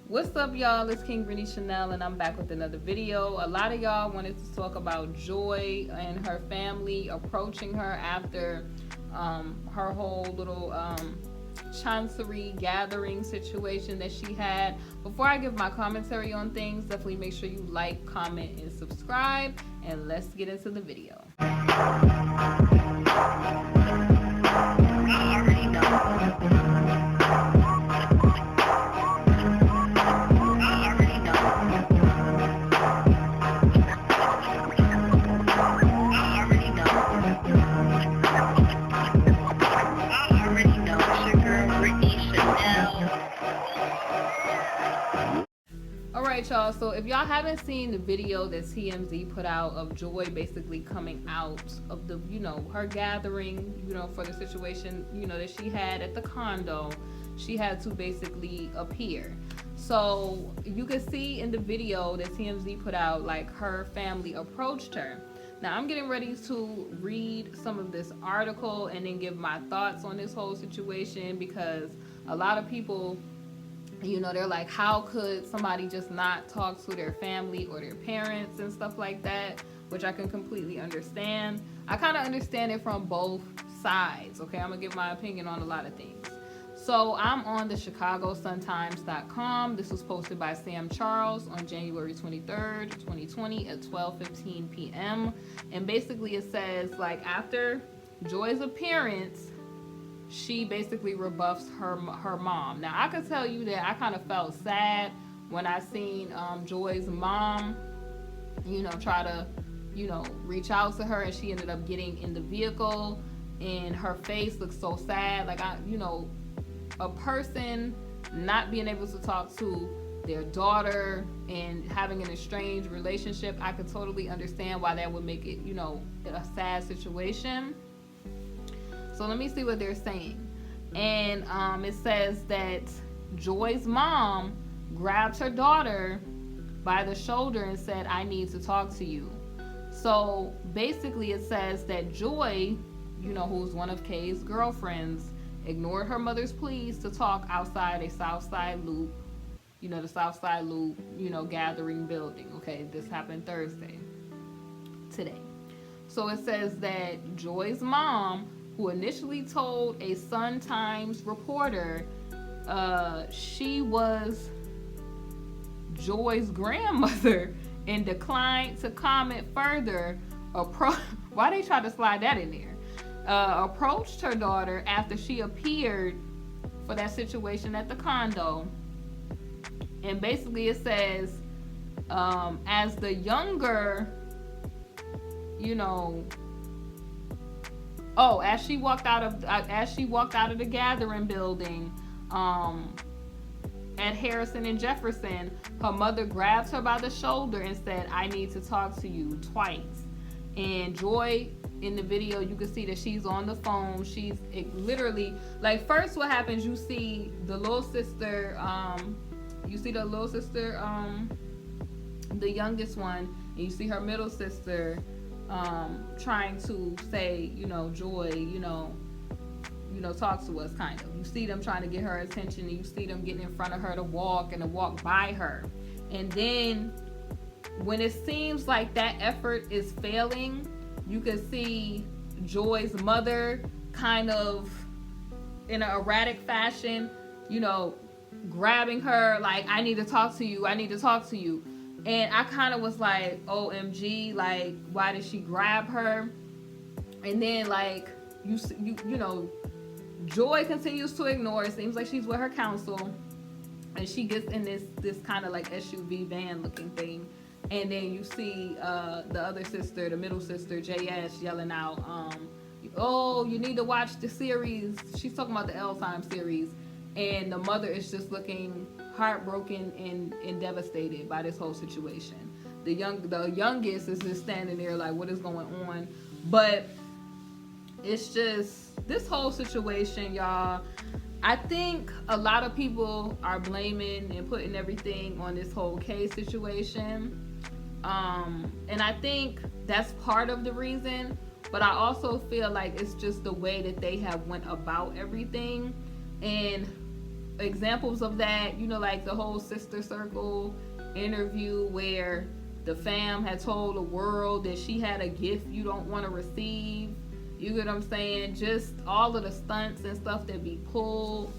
What's up, y'all? It's KingBritneyChanel, and I'm back with another video. A lot of y'all wanted to talk about Joy and her family approaching her after her whole little chancery gathering situation that she had. Before I give my commentary on things, definitely make sure you like, comment, and subscribe, and let's get into the video. Alright, y'all, so if y'all haven't seen the video that TMZ put out of Joy basically coming out of the, her gathering, for the situation, that she had at the condo, she had to basically appear. So you can see in the video that TMZ put out, like, her family approached her. Now I'm getting ready to read some of this article and then give my thoughts on this whole situation, because a lot of people, they're like, how could somebody just not talk to their family or their parents and stuff like that, which I can completely understand. I kind of understand it from both sides, okay? I'm gonna give my opinion on a lot of things. So I'm on the ChicagoSunTimes.com. This was posted by Sam Charles on January 23rd, 2020 at 12:15 p.m. And basically it says, like, after Joy's appearance, she basically rebuffs her mom. Now I could tell you that I kind of felt sad when I seen Joy's mom, try to, reach out to her, and she ended up getting in the vehicle, and her face looked so sad. Like, a person not being able to talk to their daughter and having an estranged relationship, I could totally understand why that would make it, a sad situation. So let me see what they're saying. And it says that Joy's mom grabbed her daughter by the shoulder and said, "I need to talk to you." So basically it says that Joy, who's one of Kay's girlfriends, ignored her mother's pleas to talk outside a Southside Loop, the Southside Loop, gathering building. Okay, this happened Thursday, today. So it says that Joy's mom, who initially told a Sun Times reporter she was Joy's grandmother and declined to comment further, why they try to slide that in there? Approached her daughter after she appeared for that situation at the condo. And basically it says, as the younger, as she walked out of the gathering building at Harrison and Jefferson, her mother grabbed her by the shoulder and said, "I need to talk to you," twice. And Joy, in the video, you can see that she's on the phone. She's literally, like, first what happens, you see the little sister, the youngest one, and you see her middle sister trying to say, Joy, talk to us, kind of. You see them trying to get her attention, and you see them getting in front of her to walk by her. And then when it seems like that effort is failing, you can see Joy's mother kind of in an erratic fashion, grabbing her, like, "I need to talk to you, I need to talk to you." And I kind of was like, OMG, like, why did she grab her? And then, like, Joy continues to ignore. It seems like she's with her counsel, and she gets in this kind of like SUV van looking thing. And then you see the other sister, the middle sister, JS, yelling out, "Oh, you need to watch the series." She's talking about the L-Time series. And the mother is just looking heartbroken and devastated by this whole situation. The youngest is just standing there like, what is going on? But it's just, this whole situation, y'all, I think a lot of people are blaming and putting everything on this whole K situation. And I think that's part of the reason, but I also feel like it's just the way that they have went about everything. And examples of that, like the whole Sister Circle interview where the fam had told the world that she had a gift you don't want to receive. You get what I'm saying? Just all of the stunts and stuff that be pulled.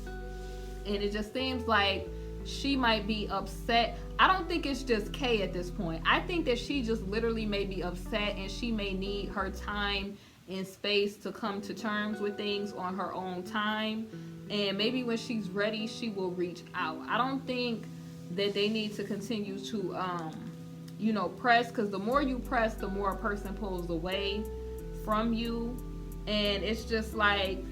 And it just seems like she might be upset. I don't think it's just Kay at this point. I think that she just literally may be upset, and she may need her time and space to come to terms with things on her own time. And maybe when she's ready, she will reach out. I don't think that they need to continue to, press, because the more you press, the more a person pulls away from you. And it's just like,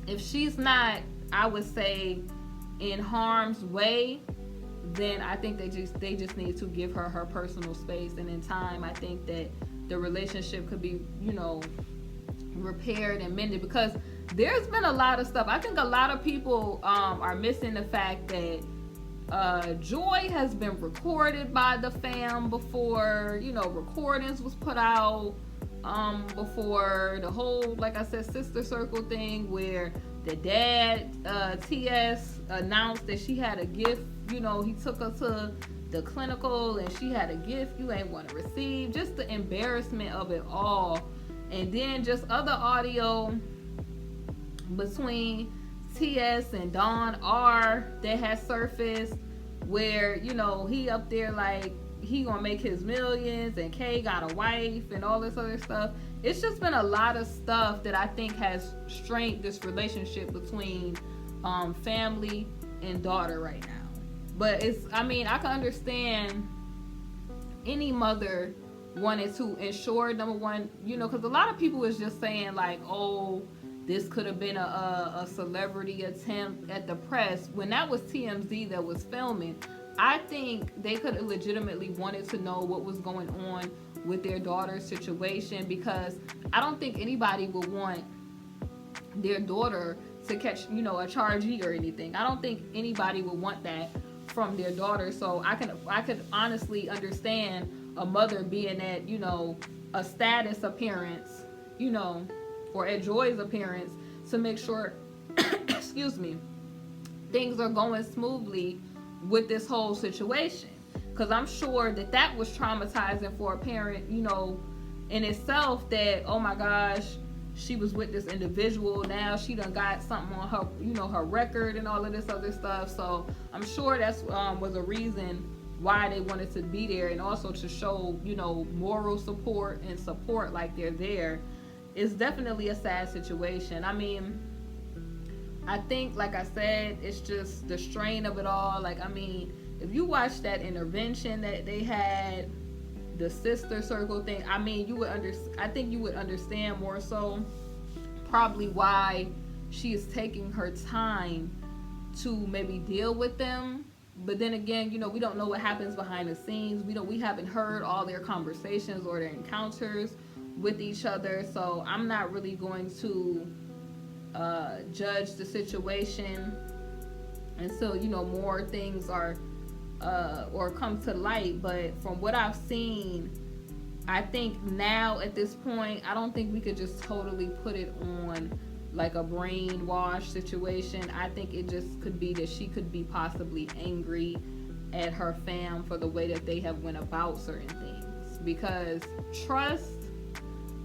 if she's not, I would say, in harm's way, then I think they just need to give her her personal space. And in time, I think that the relationship could be, repaired and mended, because there's been a lot of stuff. I think a lot of people are missing the fact that Joy has been recorded by the fam before, recordings was put out before the whole, like I said, Sister Circle thing, where the dad, TS, announced that she had a gift. He took her to the clinical and she had a gift you ain't want to receive. Just the embarrassment of it all. And then just other audio between TS and Don R that has surfaced, where he up there like he gonna make his millions, and Kay got a wife and all this other stuff. It's just been a lot of stuff that I think has strained this relationship between family and daughter right now. But I can understand any mother wanted to ensure, number one, because a lot of people is just saying like, oh, this could have been a celebrity attempt at the press, when that was TMZ that was filming. I think they could have legitimately wanted to know what was going on with their daughter's situation, because I don't think anybody would want their daughter to catch, a chargee or anything. I don't think anybody would want that from their daughter. So I could honestly understand a mother being at, a status appearance, or at Joy's appearance, to make sure, excuse me, things are going smoothly with this whole situation. Because I'm sure that was traumatizing for a parent, in itself, that, oh my gosh, she was with this individual, now she done got something on her, her record and all of this other stuff. So I'm sure that's was a reason why they wanted to be there, and also to show, moral support and support, like they're there. It's definitely a sad situation. I think, like I said, it's just the strain of it all. If you watch that intervention that they had, the Sister Circle thing, I think you would understand more so probably why she is taking her time to maybe deal with them. But then again, we don't know what happens behind the scenes. We haven't heard all their conversations or their encounters with each other. So I'm not really going to judge the situation until more things are or come to light. But from what I've seen, I think now at this point, I don't think we could just totally put it on like a brainwash situation. I think it just could be that she could be possibly angry at her fam for the way that they have went about certain things, because trust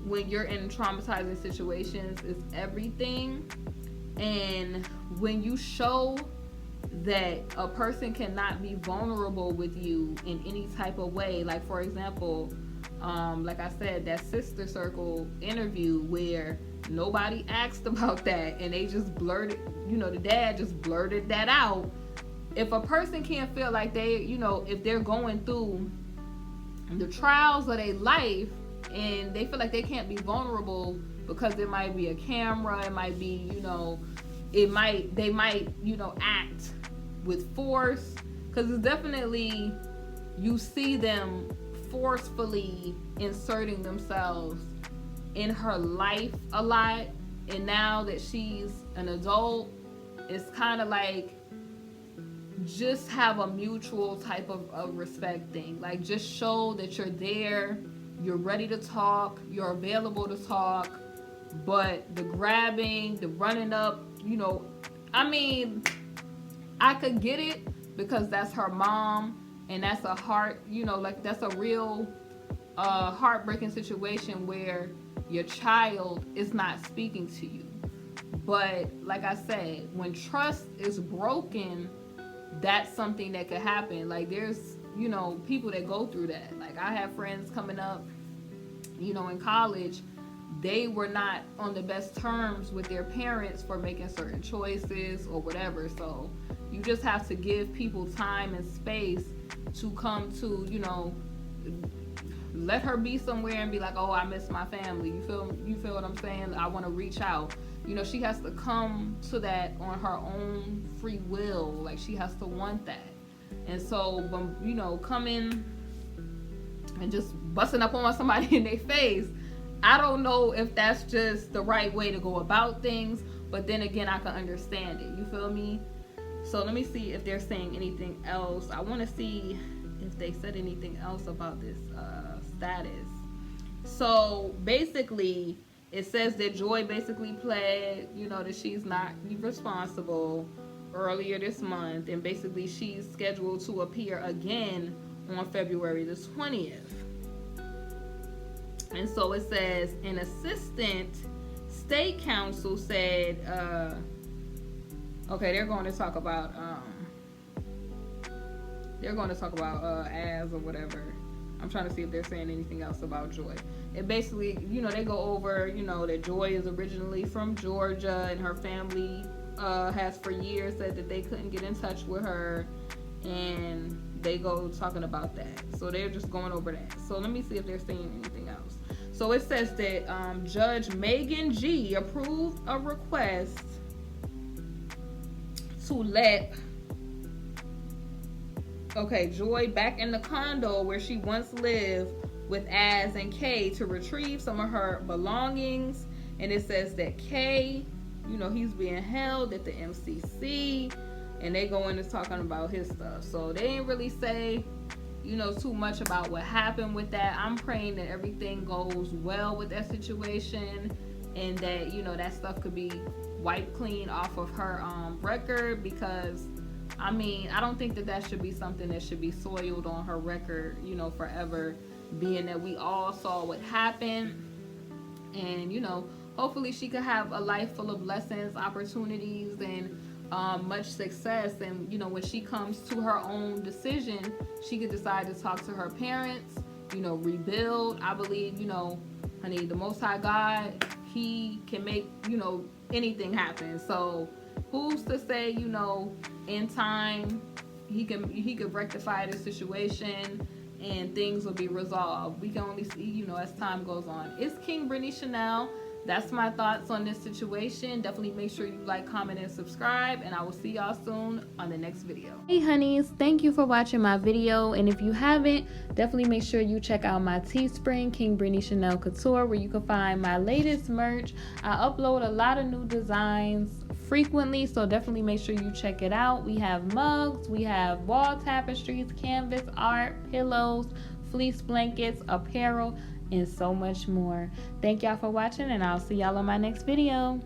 when you're in traumatizing situations is everything. And when you show that a person cannot be vulnerable with you in any type of way, like for example, like I said, that Sister Circle interview where nobody asked about that and they just blurted, the dad just blurted that out. If a person can't feel like they, if they're going through the trials of their life and they feel like they can't be vulnerable because there might be a camera, it might be, they might, act with force, because it's definitely, you see them forcefully inserting themselves in her life a lot. And now that she's an adult, it's kind of like, just have a mutual type of respect thing. Like, just show that you're there, you're ready to talk, you're available to talk. But the grabbing, the running up, I could get it because that's her mom, and that's a heart, you know, like that's a real heartbreaking situation where your child is not speaking to you. But like I said, when trust is broken, that's something that could happen. Like there's, you know, people that go through that. Like I have friends coming up, you know, in college, they were not on the best terms with their parents for making certain choices or whatever. So you just have to give people time and space to come to, you know, let her be somewhere and be like, oh, I miss my family. You feel what I'm saying? I want to reach out. You know, she has to come to that on her own free will. Like she has to want that. And so, when, you know, coming and just busting up on somebody in their face, I don't know if that's just the right way to go about things. But then again, I can understand it. You feel me? So let me see if they're saying anything else. I want to see if they said anything else about this status. So basically, it says that Joy basically pled, you know, that she's not responsible earlier this month, and basically she's scheduled to appear again on February the 20th. And so it says an assistant state counsel said, okay, they're going to talk about as or whatever. I'm trying to see if they're saying anything else about Joy. It basically, you know, they go over, you know, that Joy is originally from Georgia, and her family has for years said that they couldn't get in touch with her, and they go talking about that. So they're just going over that. So let me see if they're saying anything else. So it says that Judge Megan G approved a request to let Joy back in the condo where she once lived with Az and Kay to retrieve some of her belongings. And it says that Kay, you know, he's being held at the MCC, and they go into talking about his stuff. So they didn't really say, you know, too much about what happened with that. I'm praying that everything goes well with that situation, and that, you know, that stuff could be wiped clean off of her record, because I mean, I don't think that that should be something that should be soiled on her record, you know, forever, being that we all saw what happened. And, you know, hopefully she could have a life full of blessings, opportunities, and much success. And, you know, when she comes to her own decision, she could decide to talk to her parents, you know, rebuild. I believe, you know, honey, the Most High God, he can make, you know, anything happen. So who's to say, you know, in time he could rectify the situation and things will be resolved. We can only see, you know, as time goes on. It's KingBritneyChanel. That's my thoughts on this situation. Definitely make sure you like, comment, and subscribe, and I will see y'all soon on the next video. Hey honeys, thank you for watching my video, and if you haven't, definitely make sure you check out my Teespring, KingBritneyChanel Couture, where you can find my latest merch. I upload a lot of new designs frequently, so definitely make sure you check it out. We have mugs, we have wall tapestries, canvas art, pillows, fleece blankets, apparel, and so much more. Thank y'all for watching, and I'll see y'all on my next video.